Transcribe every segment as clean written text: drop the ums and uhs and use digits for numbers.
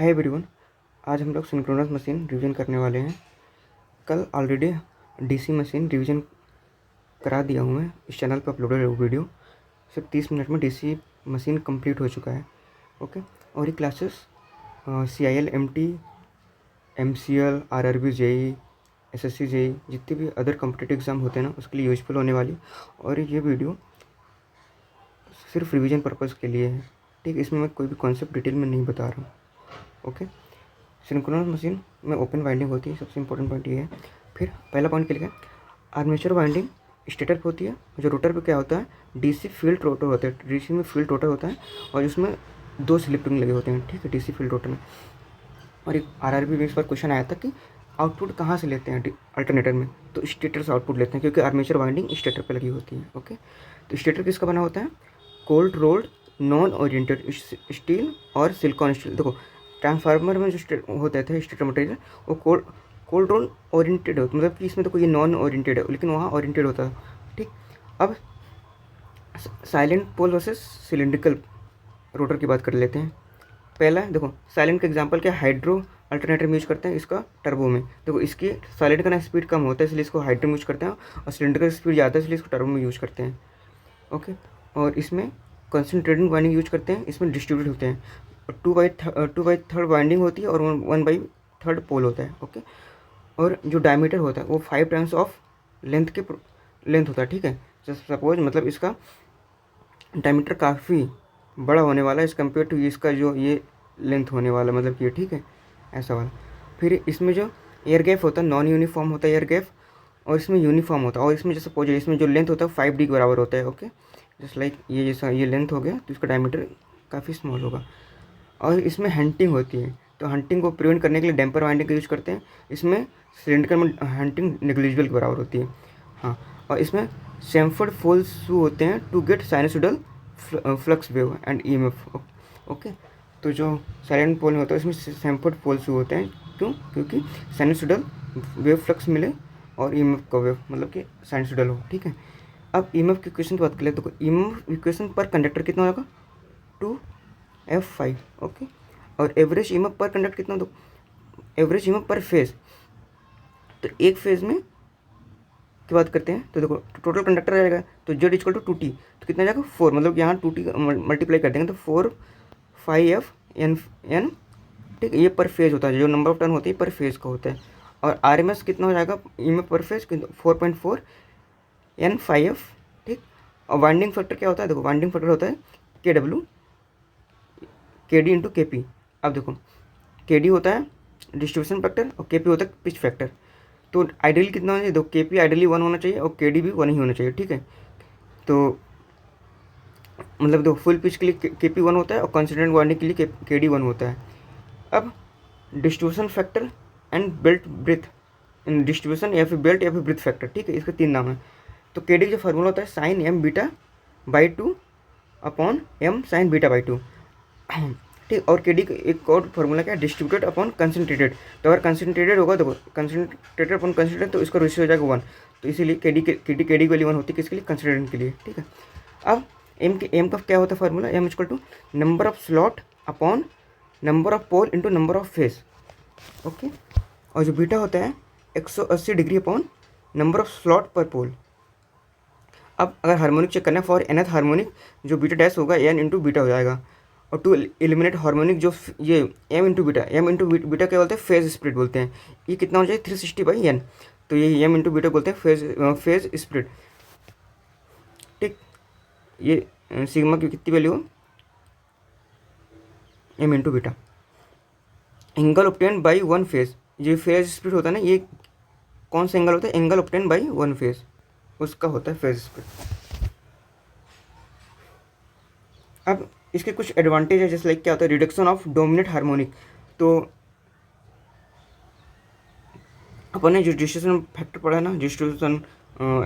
Hi everyone, आज हम लोग सिंक्रोनस मशीन रिवीजन करने वाले हैं। कल ऑलरेडी डीसी मशीन रिवीजन करा दिया हूँ मैं, इस चैनल पर अपलोडेड है वो वीडियो। सिर्फ 30 मिनट में डीसी मशीन कंप्लीट हो चुका है। ओके, और ये classes CIL MT MCL RRB JEE SSC JEE जितने भी अदर कॉम्पिटिटिव एग्ज़ाम होते हैं ना, उसके लिए यूजफुल होने वाली। और ये वीडियो सिर्फ रिवीजन पर्पज़ के लिए है, ठीक। इसमें मैं कोई भी कॉन्सेप्ट डिटेल में नहीं बता रहा हूँ। ओके, सिंक्रोनस मशीन में ओपन वाइंडिंग होती है, सबसे इंपॉर्टेंट पॉइंट ये है। फिर पहला पॉइंट क्या लिखा है, आर्मेचर वाइंडिंग स्टेटर पे होती है। जो रोटर पे क्या होता है, डीसी फील्ड रोटर होता है। डीसी में फील्ड रोटर होता है और उसमें 2 स्लिप रिंग लगे होते हैं, ठीक है, डीसी फील्ड रोटर में। और एक RRB में इस पर क्वेश्चन आया था कि आउटपुट कहाँ से लेते हैं अल्टरनेटर में, तो स्टेटर से आउटपुट लेते हैं, क्योंकि आर्मेचर वाइंडिंग स्टेटर पर लगी होती है। ओके, तो स्टेटर किसका बना होता है, cold rolled non oriented steel और सिलिकॉन स्टील। देखो, ट्रांसफार्मर में जो होता था स्टेटर मटेरियल, वो कोल्ड रोल ओरिएंटेड होता, मतलब कि इसमें तो कोई नॉन ओरिएंटेड है, लेकिन वहाँ ओरिएंटेड होता है, ठीक। अब साइलेंट पोल वर्सेस सिलिंड्रिकल रोटर की बात कर लेते हैं। पहला देखो, साइलेंट का एग्जांपल क्या, हाइड्रो अल्टरनेटर में यूज करते हैं, इसका टर्बो में। देखो, इसकी साइलेंट का ना स्पीड कम होता है, इसलिए इसको हाइड्रो में यूज करते हैं, और सिलेंडर का स्पीड ज़्यादा है, इसलिए इसको टर्बो में यूज करते हैं। ओके, और इसमें कंसंट्रेटिंग वाइंडिंग यूज करते हैं, इसमें डिस्ट्रीब्यूट होते हैं। 2/3 वाइंडिंग होती है और 1/3 पोल होता है। ओके, और जो डायमीटर होता है वो 5 टाइम्स ऑफ लेंथ होता है, ठीक है। सपोज मतलब इसका डायमीटर काफ़ी बड़ा होने वाला है एज़ कम्पेयर टू इसका जो ये लेंथ होने वाला है, मतलब कि ये, ठीक है, ऐसा वाला। फिर इसमें जो एयर गैप होता है, नॉन यूनिफॉर्म होता है एयर गैप, और इसमें यूनिफॉर्म होता है। और इसमें जैसे सपोज इसमें जो लेंथ होता है 5D के बराबर होता है। ओके, जस्ट लाइक ये जैसा ये लेंथ हो गया, तो इसका डायमीटर काफ़ी स्मॉल होगा। और इसमें हंटिंग होती है, तो हंटिंग को प्रिवेंट करने के लिए डैम्पर वाइंडिंग का यूज करते हैं। इसमें सिलेंडर में हंटिंग नेग्लिजिबल के बराबर होती है, हाँ। और इसमें सैम्फर्ड पोल शू होते हैं to get sinusoidal flux wave and EMF। Okay, तो जो साइलेंट पोल में होता है इसमें सैम्फर्ड पोल शू होते हैं, क्यों, क्योंकि साइनसोइडल वेव फ्लक्स मिले और EMF का वेव मतलब कि साइनसोइडल हो, ठीक है। अब EMF की इक्वेशन की बात कर ले, तो EMF इक्वेशन पर कंडक्टर कितना होगा, 2F5। ओके, और एवरेज EMF पर कंडक्टर कितना, तो एवरेज EMF पर फेज, तो एक फेज में की बात करते हैं, तो देखो टोटल कंडक्टर आ जाएगा, तो Z = 2T, तो कितना जाएगा 4, मतलब यहाँ 2T मल्टीप्लाई कर देंगे तो 4 5F N, ठीक है। ये पर फेज होता है, जो नंबर ऑफ टर्न होती है पर फेज का होता है। और RMS कितना हो जाएगा EMF पर फेज, 4.4 N5F, ठीक। और वाइंडिंग फैक्टर क्या होता है, देखो वाइंडिंग फैक्टर होता है KW KD × KP। अब देखो, KD होता है डिस्ट्रीब्यूशन फैक्टर और KP होता है पिच फैक्टर। तो आइडियली कितना होना चाहिए, देखो KP आइडियली 1 होना चाहिए और KD भी 1 ही होना चाहिए, ठीक है। तो मतलब देखो फुल पिच के लिए KP 1 होता है और कंसिस्टेंट वाइंडिंग के लिए KD 1 होता है। अब distribution factor and belt breadth, in distribution या फिर बेल्ट या फिर ब्रेथ फैक्टर, ठीक है, इसके 3 नाम है। तो KD का जो फार्मूला होता है sin m β/2 upon m sin β/2, ठीक। और KD का एक और फार्मूला क्या है, डिस्ट्रीब्यूटेड अपॉन कंसनट्रेटेड। तो अगर कंसनट्रेटेड होगा, देखो कंसनट्रेटेड अपॉन कंसनट्रेटेड, तो इसका रेशियो हो जाएगा 1। तो इसीलिए KD की वैल्यू 1 होती है, किसके लिए, कंसनट्रेटेड के लिए, ठीक है। अब M का क्या होता है formula, M = number of slot upon number of pole into number of phase. Okay, और जो बीटा होता है 180 degree upon number of slot per pole. अब अगर हार्मोनिक चेक करना है, फॉर nth हार्मोनिक जो बीटा डैश होगा n × बीटा हो जाएगा। और टू एलिमिनेट हार्मोनिक जो ये m × बीटा क्या बोलते हैं, फेज स्प्लिट बोलते हैं। ये कितना हो जाए 360/n, तो ये m × बीटा बोलते हैं फेज स्प्लिट, ठीक। ये सिग्मा की कितनी वैल्यू हो, m × beta. Angle obtain by 1 phase, ये फेज स्प्लिट होता है ना, ये कौन सा एंगल होता है, एंगल ऑब्टेन बाई 1 फेज, उसका होता है फेज स्प्लिट। अब इसके कुछ एडवांटेज है, जैसे लाइक क्या होता है, रिडक्शन ऑफ डोमिनेट हार्मोनिक। तो अपन ने जो डिस्ट्रीब्यूशन फैक्टर पढ़ा है ना, डिस्ट्रीब्यूशन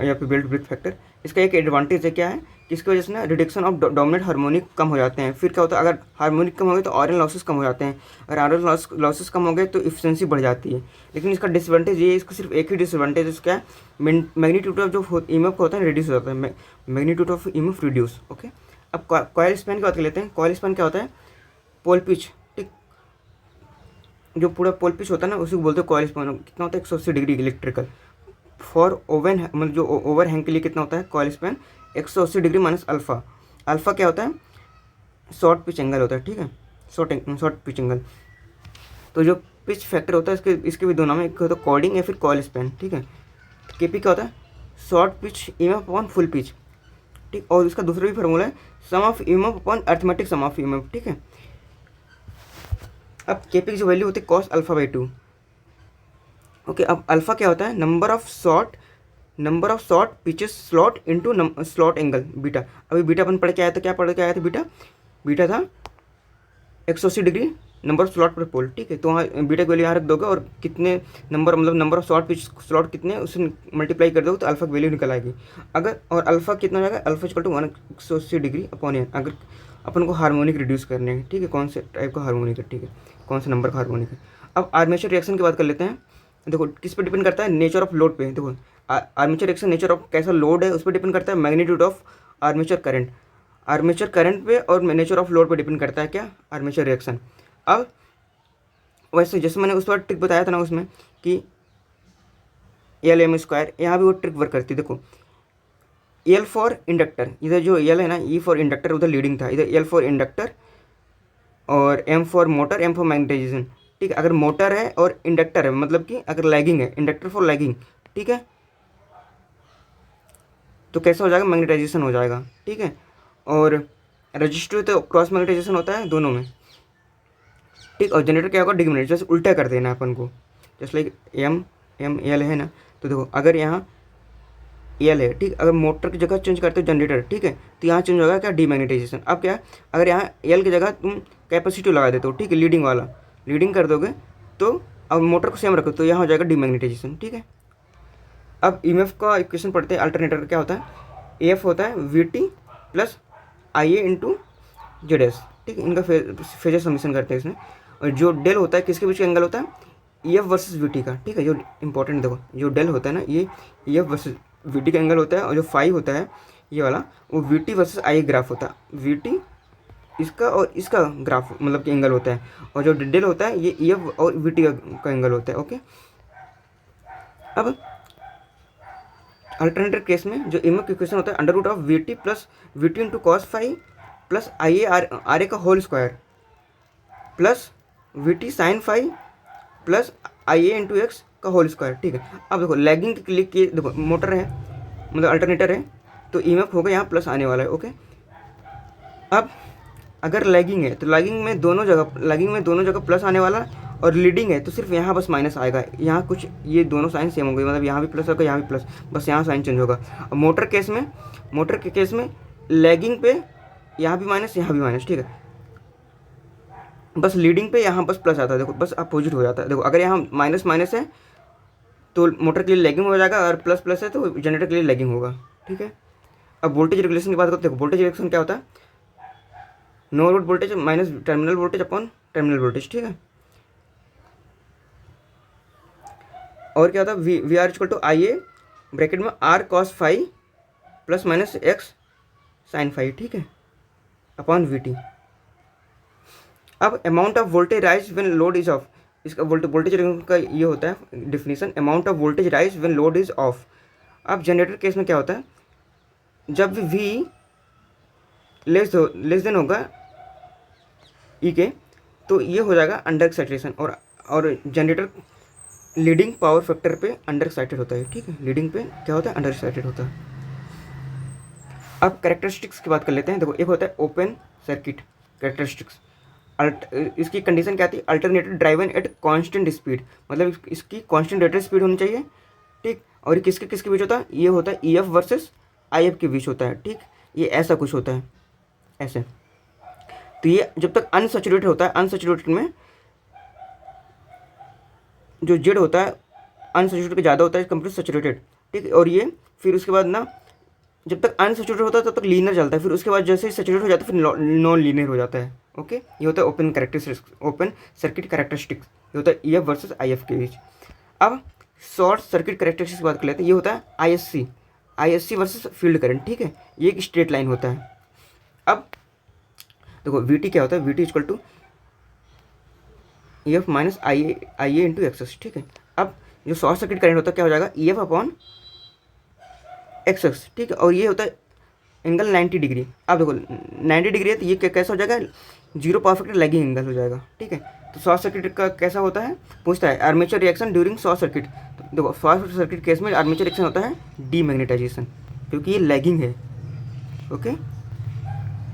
या फिर बेल्ट ब्रेथ फैक्टर, इसका एक एडवांटेज है, क्या है कि इसकी वजह से ना रिडक्शन ऑफ डोमिनेट हार्मोनिक कम हो जाते हैं। फिर क्या होता है, अगर हार्मोनिक कम हो गए तो आयरन लॉसेस कम हो जाते हैं। अगर आयरन लॉसेस कम हो गए तो इफिशिएंसी बढ़ जाती है। लेकिन इसका डिसएडवांटेज ये है, इसका सिर्फ एक ही डिसएडवांटेज इसका है, मैग्नीट्यूड ऑफ जो EMF होता है रिड्यूस हो जाता है, magnitude of EMF reduce. Okay, अब कॉइल स्पैन की बात कर लेते हैं। कॉइल स्पैन क्या होता है, पोल पिच, ठीक। जो पूरा पोल पिच होता है ना उसी को बोलते हैं कॉइल स्पैन। कितना होता है 180 डिग्री इलेक्ट्रिकल। फॉर ओवन मतलब जो ओवर हैंग के लिए कितना होता है coil span 180 degree minus alpha. Alpha क्या होता है शॉर्ट पिच एंगल होता है, ठीक है, शॉर्ट पिच एंगल। तो जो पिच फैक्टर होता है इसके भी दो नाम है, एक होता है कॉर्डिंग या फिर कॉइल स्पैन, ठीक है। केपी क्या होता है short pitch EMF upon full pitch, ठीक। और इसका दूसरा भी फार्मूला है sum of EMF upon arithmetic sum of EMF, ठीक है। अब केपी की जो वैल्यू होती है कॉस अल्फा बाई 2, ओके। अब अल्फा क्या होता है number of short pitches slot into slot angle beta. अभी बीटा अपन पढ़ के आया था, क्या पढ़ के आया था बीटा था 180 degree number of slot per पोल, ठीक है। तो वहाँ बीटा की वैल्यू यहाँ रख दोगे और कितने number of short pitch slot कितने उससे मल्टीप्लाई कर दोगे तो अल्फा की वैल्यू निकल आएगी। अगर और अल्फा कितना हो जाएगा alpha equal to 180 degree upon N. अगर अपन को हार्मोनिक रिड्यूस करने हैं, ठीक है, कौन से टाइप का हार्मोनिक है, ठीक है, कौन से नंबर का हार्मोनिक है। अब आर्मेचर रिएक्शन की बात कर लेते हैं। देखो किस पे डिपेंड करता है नेचर ऑफ लोड पे। देखो आर्मेचर रिएक्शन नेचर ऑफ कैसा लोड है उस पर डिपेंड करता है, मैग्नीट्यूड ऑफ आर्मेचर करंट पे और नेचर ऑफ लोड पे डिपेंड करता है क्या आर्मेचर रिएक्शन। अब वैसे जैसे मैंने उस बार ट्रिक बताया था ना उसमें कि एल एम स्क्वायर, यहाँ भी वो ट्रिक वर्क करती है। देखो एल फॉर इंडक्टर, इधर जो एल है ना ई फॉर इंडक्टर उधर लीडिंग था, इधर एल फॉर इंडक्टर और M for motor, M for magnetization, ठीक है। अगर मोटर है और इंडक्टर है मतलब कि अगर लैगिंग है इंडक्टर फॉर लैगिंग, ठीक है, तो कैसा हो जाएगा मैग्नेटाइजेशन हो जाएगा, ठीक है। और रजिस्टर तो क्रॉस मैग्नेटाइजेशन होता है दोनों में, ठीक। और जनरेटर क्या होगा डिग्नेट, जैसे उल्टा कर देना अपन को, जैसे लाइक एम एल है ना, तो देखो अगर यहाँ एल है, ठीक, अगर मोटर की जगह चेंज करते हो जनरेटर, ठीक है, तो यहाँ चेंज होगा क्या डीमैग्नेटाइजेशन। अब क्या अगर यहाँ एल की जगह तुम कैपेसिटी लगा देते हो, ठीक है, लीडिंग वाला लीडिंग कर दोगे तो अब मोटर को सेम रखो तो यहाँ हो जाएगा डीमैग्नेटाइजेशन, ठीक है। अब ईएमएफ का इक्वेशन पढ़ते हैं, अल्टरनेटर का क्या होता है एफ होता है V T plus I A into Z S, ठीक है। इनका फेजर समीशन करते हैं इसमें। और जो डेल होता है किसके बीच का एंगल होता है E F versus we T का, ठीक है। जो इंपॉर्टेंट देखो जो डेल होता है ना ये E F versus we T का एंगल होता है, और जो फाई होता है ये वाला वो we T versus I graph होता है। वी टी इसका और इसका ग्राफ मतलब कि एंगल होता है, और जो डेल होता है ये ई एफ और वी टी का एंगल होता है, ओके। अब अल्टरनेटिव केस में जो ईएमएफ इक्वेशन होता है under root of V T plus V T into cos phi plus I A R A का whole square plus V T sine phi plus I A into X का whole square, ठीक है। अब देखो lagging के लिए देखो motor है मतलब अल्टरनेटर है तो ईएमएफ होगा यहाँ प्लस आने वाला है, ओके। अब अगर लैगिंग है तो लैगिंग में दोनों जगह प्लस आने वाला, और लीडिंग है तो सिर्फ यहाँ बस माइनस आएगा। यहाँ कुछ ये दोनों साइन सेम होंगे मतलब यहाँ भी प्लस होगा यहाँ भी प्लस, बस यहाँ साइन चेंज होगा। अब मोटर के केस में लैगिंग पे यहाँ भी माइनस यहाँ भी माइनस, ठीक है, बस लीडिंग पे यहाँ बस प्लस आता है। देखो बस अपोजिट हो जाता है। देखो अगर यहाँ माइनस माइनस है तो मोटर के लिए लैगिंग हो जाएगा, और प्लस प्लस है तो जनरेटर के लिए लैगिंग होगा, ठीक है। अब वोल्टेज रेगुलेशन की बात करते हैं। वोल्टेज रेगुलेशन क्या होता है no load voltage minus terminal voltage upon terminal voltage, ठीक है। और क्या होता है V R equal to I A bracket में R cos phi plus minus X sine phi, ठीक है, अपॉन वी टी। अब amount of voltage rise when load is off, इसका वोल्टेज का ये होता है definition amount of voltage rise when load is off. अब जनरेटर केस में क्या होता है जब वी लेस देन होगा ई के तो ये हो जाएगा अंडर एक्साइटेशन, और जनरेटर लीडिंग पावर फैक्टर पे अंडर एक्साइटेड होता है, ठीक है। लीडिंग पे क्या होता है अंडर एक्साइटेड होता है। अब कैरेक्टरिस्टिक्स की बात कर लेते हैं। देखो एक होता है ओपन सर्किट कैरेक्टरिस्टिक्स। इसकी कंडीशन क्या थी alternator driven at constant speed, मतलब इसकी कांस्टेंट रेटेड स्पीड होनी चाहिए, ठीक। और ये किसके बीच होता है ये होता है E F versus I F के बीच होता है, ठीक। ये ऐसा कुछ होता है ऐसे। तो ये जब तक अनसैचुरेटेड होता है, अनसैचुरेटेड में जो जेड होता है अनसैचुरेटेड का ज़्यादा होता है कंपेयर टू सैचुरेटेड, ठीक। और ये फिर उसके बाद ना जब तक अनसैचुरेटेड होता है तब तक लीनियर चलता है, फिर उसके बाद जैसे ही सैचुरेटेड हो जाता है फिर नॉन लीनियर हो जाता है, ओके। ये होता है ओपन सर्किट कैरेक्टरिस्टिक्स, ये होता है E F versus I F के बीच। अब शॉर्ट सर्किट कैरेक्टरिस्टिक्स की बात कर लेते हैं। ये होता है I S C versus field current, ठीक है। ये एक स्ट्रेट लाइन होता है। अब देखो वी टी क्या होता है V T equal to EF minus IA into X S, ठीक है। अब जो शॉर्ट सर्किट करंट होता है क्या हो जाएगा, EF अपॉन एक्सेस, ठीक है। और ये होता है एंगल 90 डिग्री। अब देखो 90 डिग्री है तो ये कैसा हो जाएगा, zero power factor lagging angle हो जाएगा, ठीक है। तो शॉर्ट सर्किट का कैसा होता है, पूछता है armature reaction during short circuit. तो देखो शॉर्ट सर्किट केस में आर्मेचर रिएक्शन होता है डीमैग्नेटाइजेशन, क्योंकि ये लैगिंग है, ओके।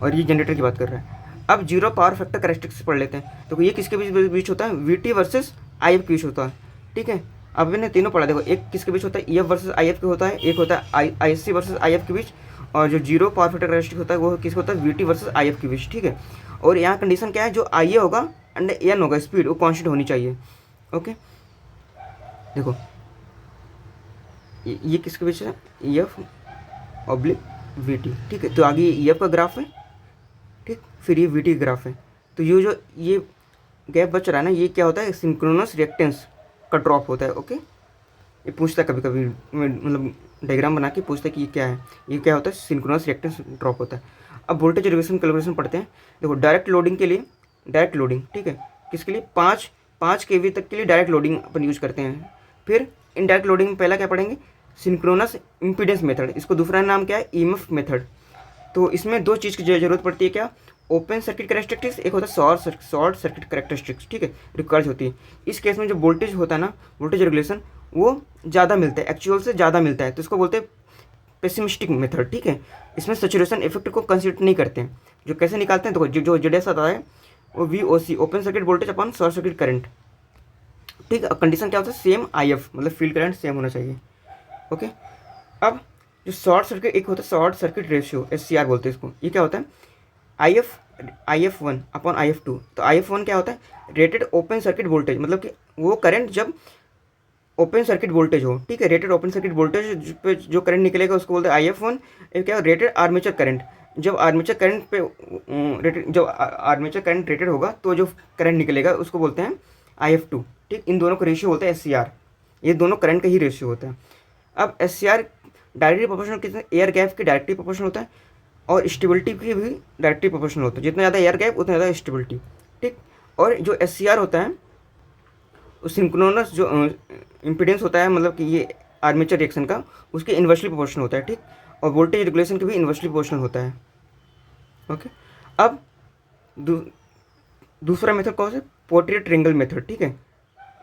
और ये जनरेटर की बात कर रहा है। अब जीरो पावर फैक्टर कैरेक्टरिस्टिक्स पढ़ लेते हैं। तो ये किसके बीच होता है, VT वर्सेस IF के बीच होता है, ठीक है। अब मैंने तीनों पढ़ा, देखो एक किसके बीच होता है, EF वर्सेस IF के होता है, एक होता है IC वर्सेस IF के बीच, और जो जीरो पावर फैक्टर कैरेक्टरिस्टिक होता है वो किसका होता है, VT वर्सेस IF के बीच, ठीक है। और यहाँ कंडीशन क्या है, जो IA होगा एंड N होगा स्पीड, वो कॉन्स्टेंट होनी चाहिए, ओके। देखो ये किसके बीच है, EF ऑब्लिक VT, ठीक है। तो आगे ये EF का ग्राफ है, ठीक, फिर ये VT ग्राफ है। तो ये गैप बच रहा है ना, ये क्या होता है, सिंक्रोनस रिएक्टेंस का ड्रॉप होता है, ओके। ये पूछता है कभी कभी, मतलब डायग्राम बना के पूछता है कि ये क्या है, ये क्या होता है, सिंक्रोनस रिएक्टेंस ड्रॉप होता है। अब वोल्टेज रेगुलेशन कैलकुलेशन पढ़ते हैं। देखो डायरेक्ट लोडिंग के लिए, डायरेक्ट लोडिंग, ठीक है, किसके लिए, 5 kV तक के लिए डायरेक्ट लोडिंग अपन यूज करते हैं। फिर इनडायरेक्ट लोडिंग में पहला क्या पढ़ेंगे, सिंक्रोनस इम्पीडेंस मेथड, इसको दूसरा नाम क्या है, EMF मेथड। तो इसमें दो चीज़ की जरूरत पड़ती है, क्या, ओपन सर्किट कैरेक्टरिस्टिक्स, एक होता है शॉर्ट सर्किट कैरेक्टरिस्टिक्स, ठीक है, रिक्वायर्ड होती है। इस केस में जो वोल्टेज होता है ना, वोल्टेज रेगुलेशन वो ज़्यादा मिलता है, एक्चुअल से ज़्यादा मिलता है, तो इसको बोलते हैं पेसिमिस्टिक मेथड, ठीक है। इसमें सैचुरेशन इफेक्ट को कंसीडर नहीं करते हैं। जो कैसे निकालते हैं, तो जो ZS आता है वो VOC, open circuit voltage upon short circuit current, ठीक है। कंडीशन क्या होता है, सेम IF, मतलब फील्ड करंट सेम होना चाहिए, ओके। अब जो शॉर्ट सर्किट, एक होता है शॉर्ट सर्किट रेशियो, SCR बोलते हैं इसको। ये क्या होता है, IF1 अपॉन IF2। तो IF1 क्या होता है, रेटेड ओपन सर्किट वोल्टेज, मतलब कि वो करंट जब ओपन सर्किट वोल्टेज हो, ठीक है, रेटेड ओपन सर्किट वोल्टेज पे जो करंट निकलेगा उसको बोलते हैं IF1। एक क्या, रेटेड आर्मेचर करंट, जब आर्मेचर करंट पे रेटेड, जब आर्मेचर करंट रेटेड होगा तो जो करंट निकलेगा उसको बोलते हैं IF2, ठीक। इन दोनों का रेशियो होता है SCR, ये दोनों करंट का ही रेशियो होता है। अब SCR डायरेक्टली प्रोपोर्शनल कितने, एयर गैप की डायरेक्टली प्रोपोर्शनल होता है, और स्टेबिलिटी की भी डायरेक्टली प्रोपोर्शनल होता है। जितना ज़्यादा एयर गैप उतना ज़्यादा स्टेबिलिटी, ठीक। और जो SCR होता है सिंक्रोनस जो इम्पीडेंस होता है, मतलब कि ये आर्मेचर रिएक्शन का, उसके इन्वर्सली प्रोपोर्शनल होता है, ठीक। और वोल्टेज रेगुलेशन के भी इन्वर्सली प्रोपोर्शनल होता है, ओके। अब दूसरा मेथड कौन सा, पोर्ट्रेट ट्रायंगल मेथड, ठीक है।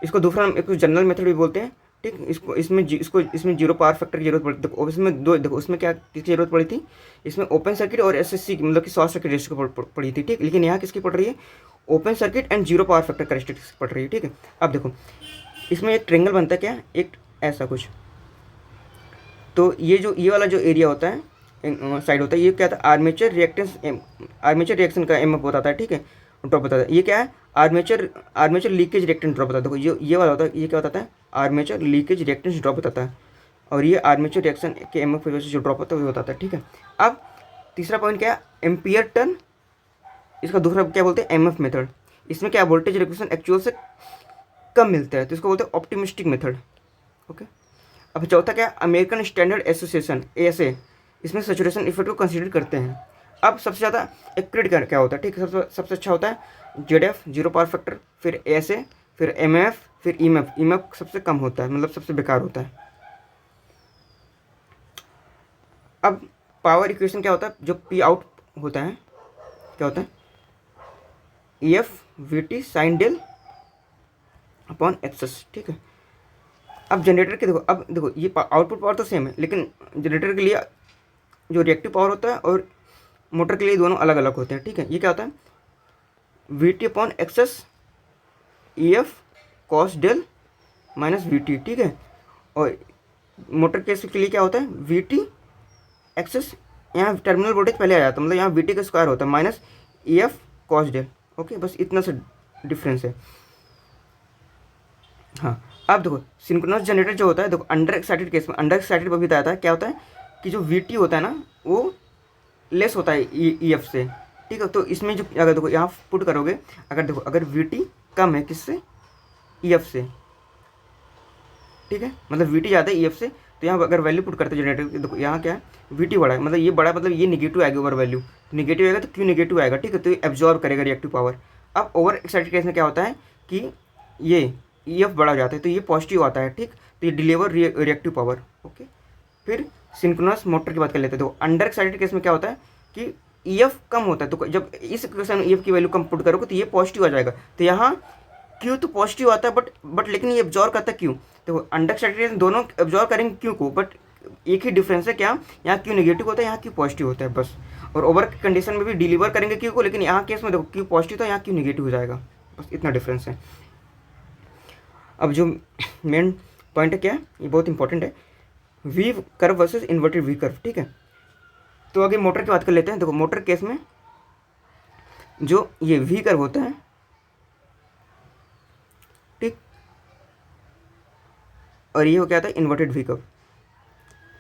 इसको दूसरा एक जनरल मेथड भी बोलते हैं, ठीक। इसमें जीरो पावर फैक्टर की जरूरत पड़ती है। देखो इसमें दो, देखो उसमें क्या किसकी जरूरत पड़ी थी, इसमें ओपन सर्किट और SSC की, मतलब कि शॉर्ट सर्किट रेशियो पड़ी थी, ठीक। लेकिन यहाँ किसकी पड़ रही है, open circuit and zero power factor characteristics पड़ रही है, ठीक है। अब देखो इसमें एक ट्रायंगल बनता है, क्या, एक ऐसा कुछ। तो ये वाला जो एरिया होता है, साइड होता है, ये क्या था, आर्मेचर रिएक्शन का MF बताता है, ठीक है, ड्रॉप बताता है। ये क्या है, आर्मेचर लीकेज रिएक्टेंस ड्रॉप बताता है। देखो ये वाला होता है, ये क्या बताता है, आर्मेचर लीकेज रिएक्टेंस ड्रॉप बताता है। और ये आर्मेचर रिएक्शन के MF की वजह से जो ड्रॉप होता है वो बताता है, ठीक है। अब तीसरा पॉइंट क्या है, एम्पियर टर्न, इसका दूसरा क्या बोलते हैं, MF मेथड। इसमें क्या, वोल्टेज रेगुलेशन एक्चुअल से कम मिलता है, तो इसको बोलते हैं ऑप्टिमिस्टिक मेथड, ओके। अब चौथा क्या, अमेरिकन स्टैंडर्ड एसोसिएशन, ASA, इसमें सैचुरेशन इफेक्ट को कंसीडर करते हैं। अब सबसे ज़्यादा एक्यूरेट क्या होता है, ठीक है, सबसे अच्छा होता है ZF, जीरो पावर फैक्टर, फिर ASA, फिर MF, फिर EMF सबसे कम होता है, मतलब सबसे बेकार होता है। अब पावर इक्वेशन क्या होता है, जो P आउट होता है, क्या होता है, EF VT sine del upon X S, ठीक है। अब जनरेटर के देखो, अब देखो ये आउटपुट पावर तो सेम है, लेकिन जनरेटर के लिए जो रिएक्टिव पावर होता है और मोटर के लिए दोनों अलग अलग होते हैं, ठीक है। ये क्या होता है, VT upon X S EF cos del minus VT, ठीक है। और मोटर केस के लिए क्या होता है, VT एक्सेस, यहाँ टर्मिनल वोल्टेज पहले आ जाता है, मतलब यहाँ VT का स्क्वायर होता है minus EF cos del, okay. बस इतना सा डिफरेंस है, हाँ। अब देखो सिंक्रोनस जनरेटर जो होता है, देखो अंडर एक्साइटेड केस में, अंडर एक्साइटेड पर भी बताया था, क्या होता है कि जो VT होता है ना वो लेस होता है EF से, ठीक है। तो इसमें जो अगर देखो यहाँ पुट करोगे, अगर देखो अगर VT कम है किससे, EF से, ठीक है, मतलब VT ज़्यादा है EF से, तो यहाँ अगर वैल्यू पुट करते हैं जनरेटर की, देखो यहाँ क्या है, VT बड़ा है, मतलब ये बड़ा है, मतलब ये निगेटिव आएगा ओवर वैल्यू, निगेटिव आएगा तो क्यों निगेटिव आएगा, ठीक है, तो ये एब्जॉर्ब करेगा रिएक्टिव पावर। अब ओवर एक्साइटेड केस में क्या होता है कि ये EF बड़ा हो जाता है तो ये पॉजिटिव आता है, ठीक। तो ये डिलीवर रिएक्टिव पावर, ओके। फिर सिंक्रोनस मोटर की बात कर लेते हैं। तो अंडर एक्साइटेड केस में क्या होता है कि EF कम होता है, तो जब इस इक्वेशन में EF की वैल्यू कम पुट करोगे तो ये पॉजिटिव आ जाएगा। तो यहाँ Q तो पॉजिटिव आता है बट लेकिन ये एब्जॉर्व करता है Q। तो अंडर एक्साइटेड दोनों एब्जॉर्व करेंगे Q को, बट एक ही डिफरेंस है क्या, यहाँ Q नेगेटिव होता है, यहाँ Q पॉजिटिव होता है बस। और ओवर कंडीशन में भी डिलीवर करेंगे Q को, लेकिन यहाँ केस में देखो Q पॉजिटिव था, यहाँ Q नेगेटिव हो जाएगा, बस इतना डिफरेंस है। अब जो मेन पॉइंट है क्या है, ये बहुत इंपॉर्टेंट है, V curve versus inverted V curve, ठीक है। तो आगे मोटर की बात कर लेते हैं। देखो मोटर केस में जो ये वी कर्व होता है, ठीक, और ये हो क्या था, इन्वर्टेड वी कर्व,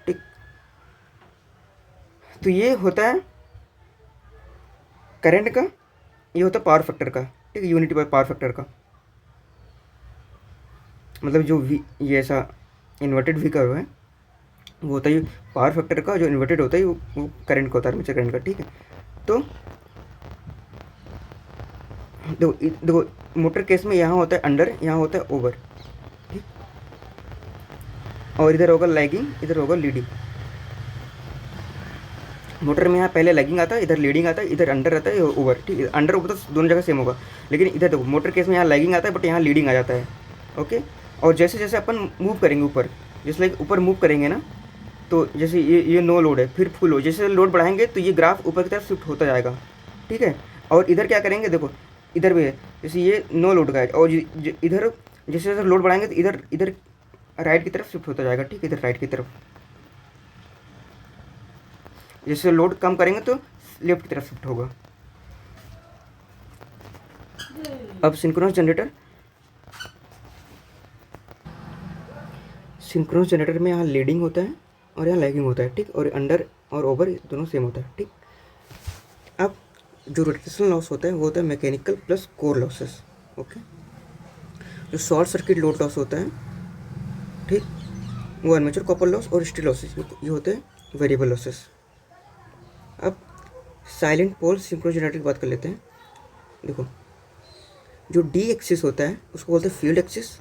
ठीक। तो ये होता है करंट का, ये होता है पावर फैक्टर का, ठीक, यूनिटी बाय पावर फैक्टर का। मतलब जो वी ये ऐसा इन्वर्टेड वी कर्व है वो होता है पावर फैक्टर का, जो इन्वर्टेड होता है वो करंट का होता है, आर्मेचर करंट का, ठीक है। तो देखो मोटर केस में यहाँ होता है अंडर, यहाँ होता है ओवर, ठीक, और इधर होगा लैगिंग, इधर होगा लीडिंग। मोटर में यहाँ पहले लैगिंग आता है, इधर लीडिंग आता है, इधर अंडर आता है, ओवर, ठीक है। अंडर ओवर तो दोनों जगह सेम होगा, लेकिन इधर देखो मोटर केस में यहाँ लैगिंग आता है बट यहाँ लीडिंग आ जाता है, ओके। और जैसे जैसे अपन मूव करेंगे ऊपर, जैसे लाइक ऊपर मूव करेंगे ना, तो जैसे ये नो लोड है, फिर फुल हो, जैसे लोड बढ़ाएंगे तो ये ग्राफ ऊपर की तरफ शिफ्ट होता जाएगा, ठीक है। और इधर क्या करेंगे, देखो इधर भी है, जैसे ये नो लोड का है, और इधर जैसे जैसे लोड बढ़ाएंगे तो इधर इधर राइट की तरफ शिफ्ट होता जाएगा, ठीक है, इधर राइट की तरफ। जैसे लोड कम करेंगे तो लेफ्ट की तरफ शिफ्ट होगा। अब सिंक्रोनस जनरेटर, सिंक्रोनस जनरेटर में यहाँ लीडिंग होता है और यहाँ लैगिंग होता है, ठीक, और अंडर और ओवर दोनों सेम होता है, ठीक। अब जो रोटेशनल लॉस होता है वो होता है mechanical plus core losses, okay. जो शॉर्ट सर्किट लोड लॉस होता है, ठीक, वो आर्मेचर कॉपर लॉस और स्टील लॉसेस, ये होते हैं वेरिएबल लॉसेस। अब साइलेंट पोल सिंक्रोनस जनरेटर की बात कर लेते हैं। देखो जो डी एक्सिस होता है उसको बोलते हैं field axis,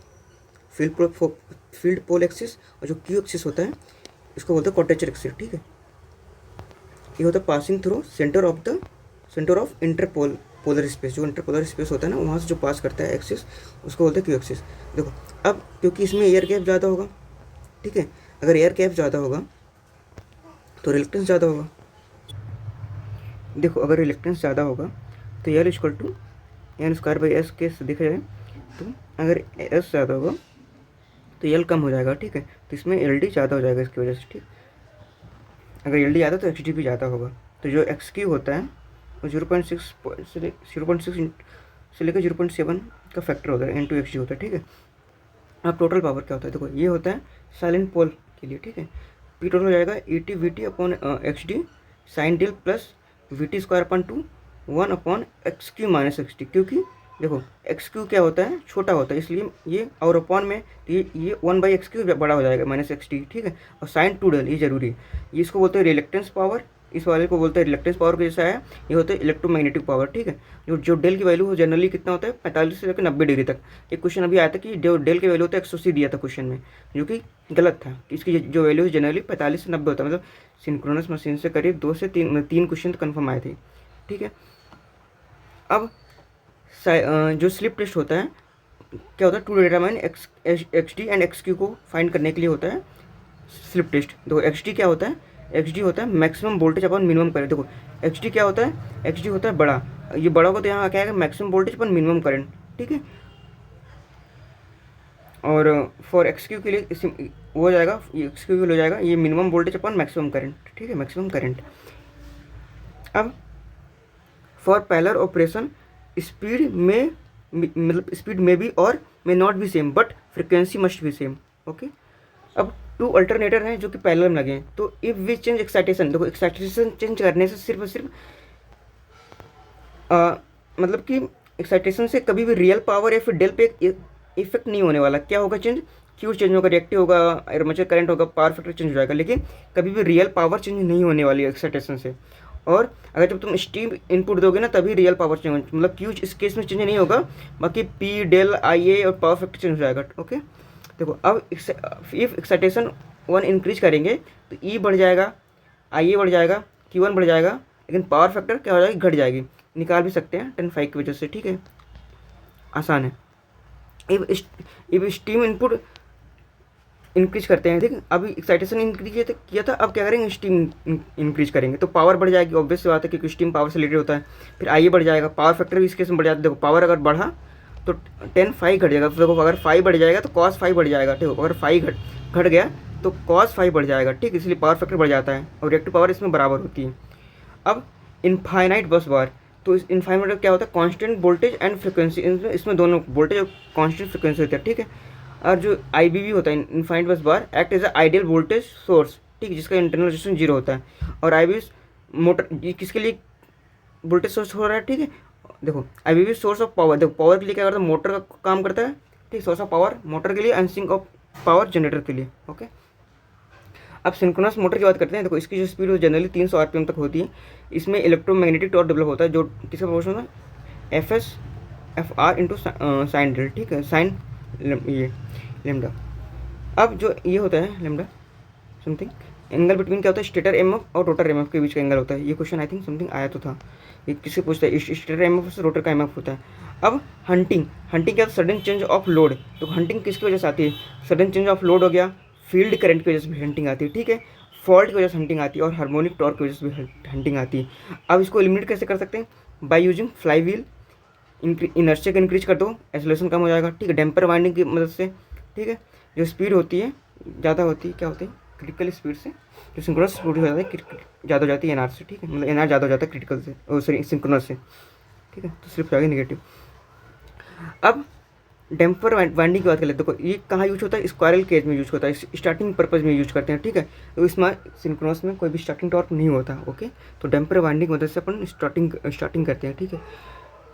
field pole axis, और जो क्यू एक्सिस होता है इसको बोलते हैं क्वाड्रेचर एक्सिस, ठीक है। ये होता है passing through centre of polar space, जो इंटरपोलर स्पेस होता है ना वहाँ से जो पास करता है एक्सिस उसको बोलते हैं क्यू एक्सिस। देखो अब क्योंकि इसमें एयर गैप ज़्यादा होगा, ठीक है, अगर एयर गैप ज़्यादा होगा तो रिलक्टेंस ज़्यादा होगा। देखो अगर रिलक्टेंस ज़्यादा होगा तो L equal to N square by S के देखा जाए तो अगर एस ज़्यादा होगा तो एल कम हो जाएगा, ठीक है। तो इसमें एल डी ज़्यादा हो जाएगा इसकी वजह से, ठीक। अगर एल डी ज़्यादा तो एक्स डी भी ज़्यादा होगा। तो जो एक्स क्यू होता है वो 0.6 से लेकर 0.7 का फैक्टर होता है, N2 XG होता है, ठीक है। अब टोटल पावर क्या होता है, देखो ये होता है साइलेंट पोल के लिए, ठीक है। पी टोटल हो जाएगा ET VT upon XD sine del plus VT square अपन 2 1 अपॉन XQ माइनस XD, क्योंकि देखो XQ क्या होता है, छोटा होता है, इसलिए ये और अपॉन में तो ये 1/XQ बड़ा हो जाएगा माइनस XD, ठीक है। और साइन 2 डेल ये जरूरी है। ये इसको बोलते हैं रिलेक्टेंस पावर, इस वाले को बोलते हैं रिलेक्टेंस पावर के जैसा है, ये होता है इलेक्ट्रोमैग्नेटिक पावर, ठीक है। जो डेल की वैल्यू जनरली कितना होता है 45 से लेकर 90 डिग्री तक। एक क्वेश्चन अभी आया था कि जो डेल की वैल्यू होता है 180 दिया था क्वेश्चन में, जो कि गलत था। इसकी जो वैल्यू जनरली 45 से 90 होता है, मतलब सिंक्रोनस मशीन से करीब 2 से 3 क्वेश्चन कन्फर्म आए थे, ठीक है। अब जो स्लिप टेस्ट होता है क्या होता है, to determine XD and XQ को फाइंड करने के लिए होता है स्लिप टेस्ट। देखो XD क्या होता है, XD होता है मैक्सिमम वोल्टेज अपन मिनिमम करेंट। देखो XD क्या होता है, XD होता है बड़ा, ये बड़ा होगा तो यहाँ क्या है मैक्सिमम वोल्टेज अपन मिनिमम करंट, ठीक है। और फॉर XQ के लिए वो हो जाएगा, ये XQ के लिए हो जाएगा ये मिनिमम वोल्टेज अपन मैक्सिमम करंट, ठीक है, मैक्सिमम करंट। अब फॉर पैरेलल ऑपरेशन स्पीड में मतलब स्पीड में भी और may not be same but frequency must be same, okay. अब 2 अल्टरनेटर हैं जो कि पैरेलल में लगे हैं, तो इफ़ वी चेंज एक्साइटेशन, देखो एक्साइटेशन चेंज करने से सिर्फ और सिर्फ मतलब कि एक्साइटेशन से कभी भी रियल पावर या फिर डेल पे इफेक्ट नहीं होने वाला। क्या होगा चेंज, क्यू चेंज होगा, रिएक्टिव होगा, आर्मेचर करंट होगा, पावर फैक्टर चेंज हो जाएगा, लेकिन कभी भी रियल पावर चेंज नहीं होने वाली है एक्साइटेशन से। और अगर जब तुम स्टीम इनपुट दोगे ना तभी रियल पावर चेंज, मतलब क्यू इस केस में चेंज नहीं होगा, बाकी पी डेल आई ए और पावर फैक्टर चेंज हो जाएगा। ओके, देखो अब इफ एक्साइटेशन 1 इंक्रीज करेंगे तो ई बढ़ जाएगा, आई ए बढ़ जाएगा, Q1 बढ़ जाएगा, लेकिन पावर फैक्टर क्या हो जाएगी, घट जाएगी। निकाल भी सकते हैं 10/5 की वजह से, ठीक है, आसान है। इफ स्टीम इनपुट इंक्रीज करते हैं, ठीक है, अभी एक्साइटेशन इंक्रीज किया था, अब क्या करेंगे, स्टीम इंक्रीज करेंगे तो पावर बढ़ जाएगी, ऑब्वियस सी बात है क्योंकि स्टीम पावर से रिलेटेड होता है। फिर आई बढ़ जाएगा, पावर फैक्टर भी इस केस में बढ़ जाता है। देखो पावर अगर बढ़ा तो 10/5 घट जाएगा, देखो अगर 5 बढ़ जाएगा तो cos 5 बढ़ जाएगा, ठीक है, अगर 5 घट गया तो cos 5 बढ़ जाएगा, ठीक, इसलिए पावर फैक्टर बढ़ जाता है और रिएक्टिव पावर इसमें बराबर होती है। अब इनफाइनाइट बस बार, तो इस इनफाइनाइट क्या होता है, कांस्टेंट वोल्टेज एंड फ्रिक्वेंसी, इसमें दोनों वोल्टेज और कांस्टेंट फ्रिक्वेंसी होती है, ठीक है। और जो IBB होता है, infinite bus bar, act as a ideal voltage source, ठीक, जिसका इंटरनल रेजिस्टेंस 0 होता है। और IBB मोटर किसके लिए वोल्टेज सोर्स हो रहा है, ठीक है, देखो IBB सोर्स ऑफ पावर, देखो पावर के लिए क्या करता है, मोटर का काम करता है, ठीक, सोर्स ऑफ पावर मोटर के लिए and sink of power generator के लिए। ओके, अब सिंक्रोनस मोटर की बात करते हैं। देखो इसकी जो स्पीड है जनरली 300 RPM तक होती है। इसमें इलेक्ट्रोमैग्नेटिक टॉर्क डेवलप होता है जो किसका प्रोपोर्शनल होता है, FR इंटू साइन डेल, ठीक है, साइन ये लेमडा। अब जो ये होता है लेमडा समथिंग एंगल बिटवीन क्या होता है, स्टेटर एमएफ और रोटर एमएफ के बीच का एंगल होता है। ये क्वेश्चन आई थिंक समथिंग आया तो था, ये किससे पूछता है, स्टेटर एमएफ से रोटर का एमएफ होता है। अब हंटिंग क्या होता है, सडन चेंज ऑफ लोड। तो हंटिंग किसकी वजह से आती है, सडन चेंज ऑफ लोड हो गया, फील्ड करंट की वजह से भी हंटिंग आती है, ठीक है, फॉल्ट की वजह से हंटिंग आती है और हार्मोनिक टॉर्क की वजह से भी हंटिंग आती है। अब इसको एलिमिनेट कैसे कर सकते हैं, by using fly wheel, inertia को इंक्रीज कर दो, एक्सेलरेशन कम हो जाएगा, ठीक है, डैम्पर वाइंडिंग की मदद से, ठीक है, जो स्पीड होती है ज़्यादा होती है, क्या होती है, क्रिटिकल स्पीड से जो सिंक्रोनस स्पीड हो जाता है ज़्यादा हो जाती है NR से, ठीक है, मतलब NR ज़्यादा हो जाता है क्रिटिकल से, सॉरी सिंक्रोनस से, ठीक है, तो सिर्फ जाएगा नेगेटिव। अब डैम्पर वाइंडिंग की बात कर लेते हैं। देखो ये कहाँ यूज होता है, स्क्वायरल केज में यूज होता है, स्टार्टिंग पर्पज में यूज करते हैं, ठीक है, तो इसमें सिंक्रोनस में कोई भी स्टार्टिंग टॉर्क नहीं होता। ओके, तो डैम्पर वाइंडिंग की मदद से अपन स्टार्टिंग करते हैं, ठीक है।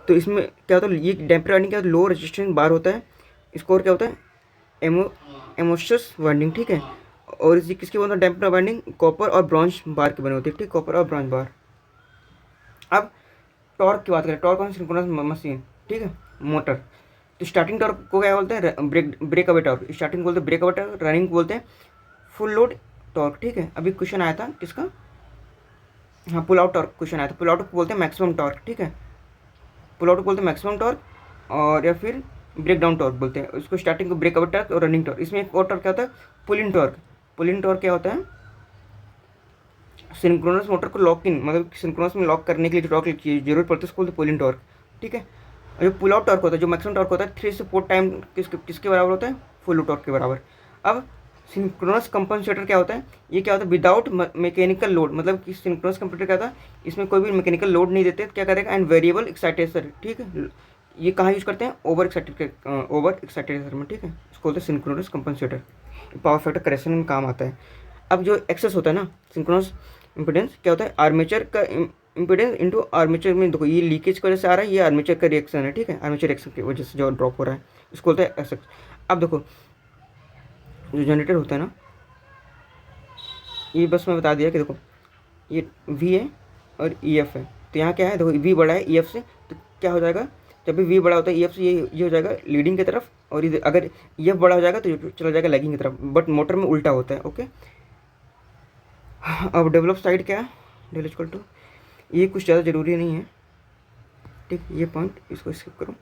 तो इसमें क्या होता है, ये डैम्पर वाइंडिंग क्या होता है, लो रेजिस्टेंस बार होता है, इसको और क्या होता है, एमोशस वाइंडिंग, ठीक है, और इसी किसकी बनता है, डैम्पर वाइंडिंग कॉपर और ब्रॉन्ज बार की बनी होती है, ठीक, कॉपर और ब्रॉन्ज बार। अब टॉर्क की बात करें, टॉर्क ऑन सिंक्रोनस मशीन, ठीक है, मोटर, तो स्टार्टिंग टॉर्क को क्या बोलते हैं, ब्रेक अवे टॉर्क, स्टार्टिंग बोलते हैं ब्रेक अवे टॉर्क, रनिंग बोलते हैं फुल लोड टॉर्क, ठीक है। अभी क्वेश्चन आया था किसका, हाँ पुल आउट टॉर्क क्वेश्चन आया था, पुल आउट को बोलते हैं मैक्सिमम टॉर्क, ठीक है, पुल आउट को बोलते हैं मैक्सिमम टॉर्क और या फिर ब्रेक डाउन टॉर्क बोलते हैं उसको, स्टार्टिंग को ब्रेक अवे टॉर्क और रनिंग टॉर्क। इसमें एक और टॉर्क क्या होता है, पुल इन टॉर्क। पुल इन टॉर्क क्या होता है, सिंक्रोनस मोटर को लॉक इन, मतलब सिंक्रोनस में लॉक करने के लिए जो टॉर्क की जरूरत पड़ती है उसको बोलते हैं पुल इन टॉर्क, ठीक है। और जो पुल आउट टॉर्क होता है, जो मैक्सिमम टॉर्क होता है 3 से 4 टाइम किसके बराबर होता है, फुल टॉर्क के बराबर। अब सिंक्रोनस कंपनसेटर क्या होता है, ये क्या होता है, विदाउट मैकेनिकल लोड, मतलब कि सिंक्रोनस कंपनसेटर क्या होता है, इसमें कोई भी मैकेनिकल लोड नहीं देते, क्या करेगा, एंड वेरिएबल एक्साइटेशन, ठीक है, ये कहाँ यूज करते हैं, ओवर एक्साइटेशन में, ठीक है, इसको बोलते हैं synchronous compensator, power factor correction में काम आता है। अब जो एक्सेस होता है ना सिंक्रोनस इम्पीडेंस, क्या होता है, आर्मेचर का इम्पीडेंस इंटू आर्मेचर में, देखो ये लीकेज की वजह से आ रहा है, ये आर्मेचर का रिएक्शन है, ठीक है, आर्मेचर रिएक्शन की वजह से जो ड्रॉप हो रहा है इसको बोलते हैं एक्सेस। अब देखो जो जनरेटर होता है ना, ये बस मैं बता दिया कि देखो ये V है और EF है, तो यहाँ क्या है, देखो V बड़ा है EF से, तो क्या हो जाएगा, जब भी V बड़ा होता है EF से, ये हो जाएगा लीडिंग की तरफ, और इधर अगर EF बड़ा हो जाएगा तो ये चला जाएगा लैगिंग की तरफ, बट मोटर में उल्टा होता है। ओके, अब डेवलप साइड क्या है, डेल इक्वल टू, ये कुछ ज़्यादा ज़रूरी नहीं है, ठीक, ये पॉइंट इसको स्किप करो।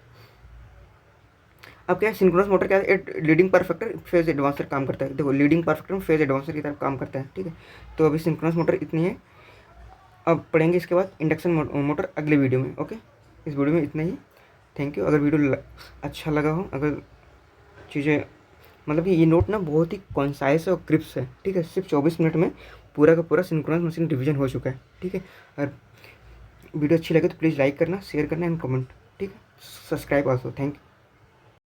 अब क्या है, सिंक्रोनस मोटर क्या है, लीडिंग परफेक्टर फेज एडवांसर काम करता है। देखो लीडिंग परफेक्टर में फेज एडवांसर की तरफ काम करता है, ठीक है। तो अभी सिंक्रोनस मोटर इतनी है, अब पढ़ेंगे इसके बाद इंडक्शन मोटर अगले वीडियो में। ओके, इस वीडियो में इतना ही, थैंक यू। अगर वीडियो अच्छा लगा हो, अगर चीज़ें मतलब कि ये नोट ना बहुत ही कॉन्साइस और क्रिप्स है, ठीक है, सिर्फ 24 मिनट में पूरा का पूरा सिंक्रोनस मशीन रिवीजन हो चुका है, ठीक है। अगर वीडियो अच्छी लगे तो प्लीज़ लाइक करना, शेयर करना एंड कमेंट, ठीक है, सब्सक्राइब आल्सो, थैंक यू।